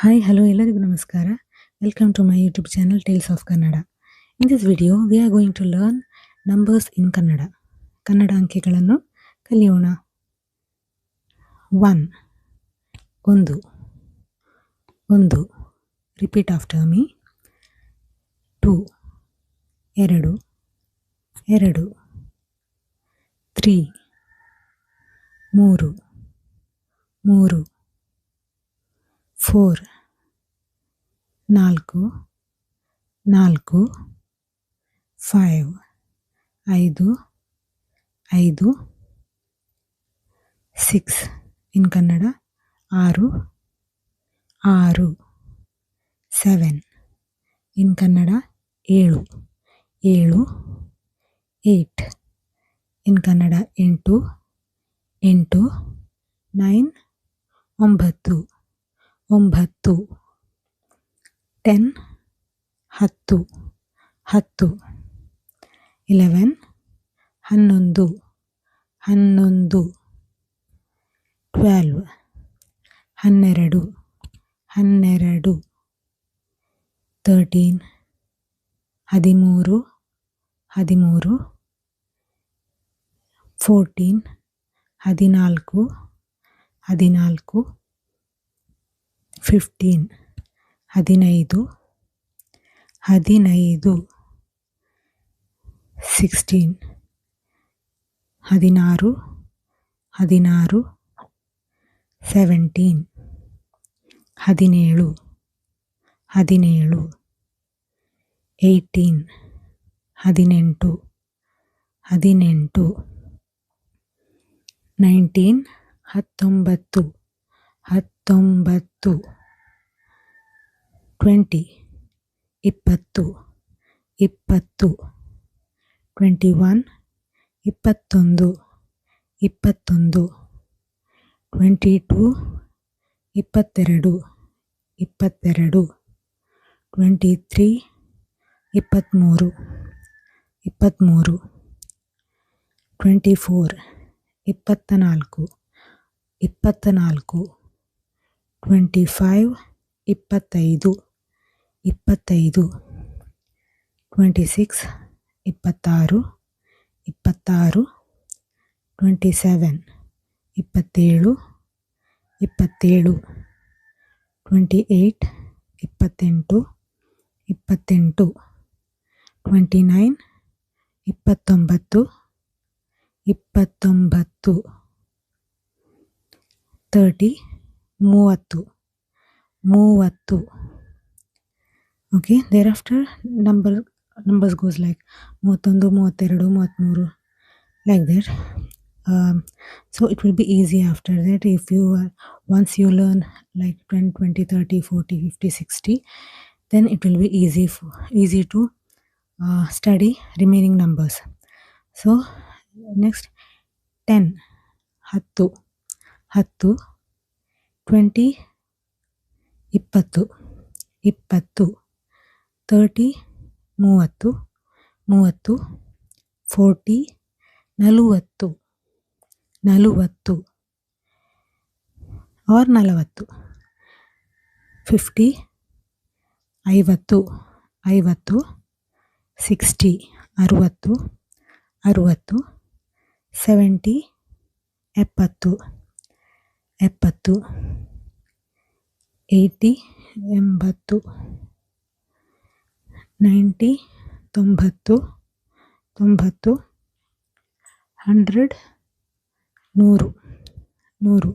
Hi hello ಎಲ್ಲರಿಗೂ ನಮಸ್ಕಾರ. Welcome to my YouTube channel tales of Kannada. In this video we are going to learn numbers in Kannada. Kannada ಅಂಕೆಗಳನ್ನು ಕಲಿಯೋಣ. 1 ಒಂದು ಒಂದು repeat after me. 2 ಎರಡು ಎರಡು 3 ಮೂರು ಮೂರು 4 ನಾಲ್ಕು ನಾಲ್ಕು 5 ಐದು ಐದು 6 ಇನ್ ಕನ್ನಡ ಆರು ಆರು 7 ಇನ್ ಕನ್ನಡ ಏಳು ಏಳು 8 ಇನ್ ಕನ್ನಡ ಎಂಟು ಎಂಟು 9 ಒಂಬತ್ತು ಒಂಬತ್ತು 10 ಹತ್ತು ಹತ್ತು 11 ಹನ್ನೊಂದು ಹನ್ನೊಂದು 12 ಹನ್ನೆರಡು ಹನ್ನೆರಡು 13 ಹದಿಮೂರು ಹದಿಮೂರು 14 ಹದಿನಾಲ್ಕು ಹದಿನಾಲ್ಕು 15 ಹದಿನೈದು ಹದಿನೈದು 16 ಹದಿನಾರು ಹದಿನಾರು 17 ಹದಿನೇಳು ಹದಿನೇಳು 18 ಹದಿನೆಂಟು ಹದಿನೆಂಟು 19 ಹತ್ತೊಂಬತ್ತು ಹತ್ತೊಂಬತ್ತು 20 ಇಪ್ಪತ್ತು ಇಪ್ಪತ್ತು 21 ಇಪ್ಪತ್ತೊಂದು ಇಪ್ಪತ್ತೊಂದು 22 ಇಪ್ಪತ್ತೆರಡು ಇಪ್ಪತ್ತೆರಡು 23 ಇಪ್ಪತ್ತ್ಮೂರು ಇಪ್ಪತ್ತ್ಮೂರು 24 ಇಪ್ಪತ್ತನಾಲ್ಕು ಇಪ್ಪತ್ತನಾಲ್ಕು 25 ಇಪ್ಪತ್ತೈದು ಇಪ್ಪತ್ತೈದು 26 ಇಪ್ಪತ್ತಾರು ಇಪ್ಪತ್ತಾರು 27 ಇಪ್ಪತ್ತೇಳು ಇಪ್ಪತ್ತೇಳು 28 ಇಪ್ಪತ್ತೆಂಟು ಇಪ್ಪತ್ತೆಂಟು 29 ಇಪ್ಪತ್ತೊಂಬತ್ತು ಇಪ್ಪತ್ತೊಂಬತ್ತು 30 ಮೂವತ್ತು ಮೂವತ್ತು. Okay, thereafter numbers goes like 31 32 33 like that. So it will be easy after that if you once you learn like 10 20 30 40 50 60, then it will be easy to study remaining numbers. So next 10 ಹತ್ತು ಹತ್ತು 20 ಇಪ್ಪತ್ತು ಇಪ್ಪತ್ತು 30 ಮೂವತ್ತು ಮೂವತ್ತು 40 ನಲವತ್ತು ನಲವತ್ತು or ನಲವತ್ತು 50 ಐವತ್ತು ಐವತ್ತು 60 ಅರುವತ್ತು ಅರುವತ್ತು 70 ಎಪ್ಪತ್ತು ಎಪ್ಪತ್ತು 80 ಎಂಬತ್ತು 90 ತೊಂಬತ್ತು ತೊಂಬತ್ತು 100 ನೂರು ನೂರು